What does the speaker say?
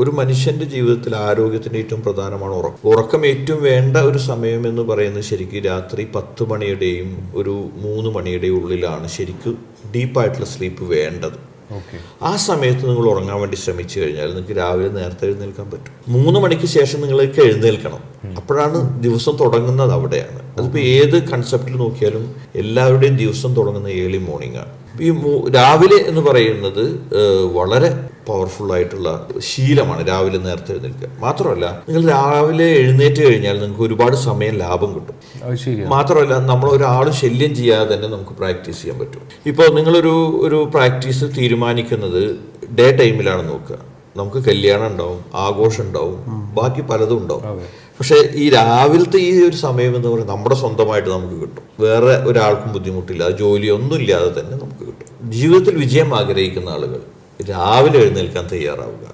ഒരു മനുഷ്യന്റെ ജീവിതത്തിൽ ആരോഗ്യത്തിന് ഏറ്റവും പ്രധാനമാണ് ഉറക്കം. ഉറക്കം ഏറ്റവും വേണ്ട ഒരു സമയം എന്ന് പറയുന്നത് ശരിക്കും രാത്രി 10 മണിയുടെയും ഒരു 3 മണിയുടെയും ഉള്ളിലാണ് ശരിക്കും ഡീപ്പായിട്ടുള്ള സ്ലീപ്പ് വേണ്ടത്. ആ സമയത്ത് നിങ്ങൾ ഉറങ്ങാൻ വേണ്ടി ശ്രമിച്ചു കഴിഞ്ഞാൽ നിങ്ങൾക്ക് രാവിലെ നേരത്തെ എഴുന്നേൽക്കാൻ പറ്റും. 3 മണിക്ക് ശേഷം നിങ്ങൾക്ക് എഴുന്നേൽക്കണം. അപ്പോഴാണ് ദിവസം തുടങ്ങുന്നത്. അവിടെയാണ് അതിപ്പോൾ ഏത് കൺസെപ്റ്റിൽ നോക്കിയാലും എല്ലാവരുടെയും ദിവസം തുടങ്ങുന്ന ഏർലി മോർണിംഗ് ആണ്. ഈ രാവിലെ എന്ന് പറയുന്നത് വളരെ പവർഫുൾ ആയിട്ടുള്ള ശീലമാണ് രാവിലെ നേരത്തെ എഴുന്നേൽക്കുക. മാത്രമല്ല നിങ്ങൾ രാവിലെ എഴുന്നേറ്റ് കഴിഞ്ഞാൽ നിങ്ങൾക്ക് ഒരുപാട് സമയം ലാഭം കിട്ടും. മാത്രമല്ല നമ്മളൊരാൾ ശല്യം ചെയ്യാതെ തന്നെ നമുക്ക് പ്രാക്ടീസ് ചെയ്യാൻ പറ്റും. ഇപ്പോൾ നിങ്ങളൊരു പ്രാക്ടീസ് തീരുമാനിക്കുന്നത് ഡേ ടൈമിലാണ് നോക്കുക. നമുക്ക് കല്യാണം ഉണ്ടാവും, ആഘോഷം ഉണ്ടാവും, ബാക്കി പലതും ഉണ്ടാവും. പക്ഷെ ഈ രാവിലത്തെ ഈ ഒരു സമയം എന്ന് പറയുന്നത് നമ്മുടെ സ്വന്തമായിട്ട് നമുക്ക് കിട്ടും. വേറെ ഒരാൾക്കും ബുദ്ധിമുട്ടില്ല, ജോലിയൊന്നും ഇല്ലാതെ തന്നെ നമുക്ക് കിട്ടും. ജീവിതത്തിൽ വിജയം ആഗ്രഹിക്കുന്ന ആളുകൾ രാവിലെ എഴുന്നേൽക്കാൻ തയ്യാറാവുക.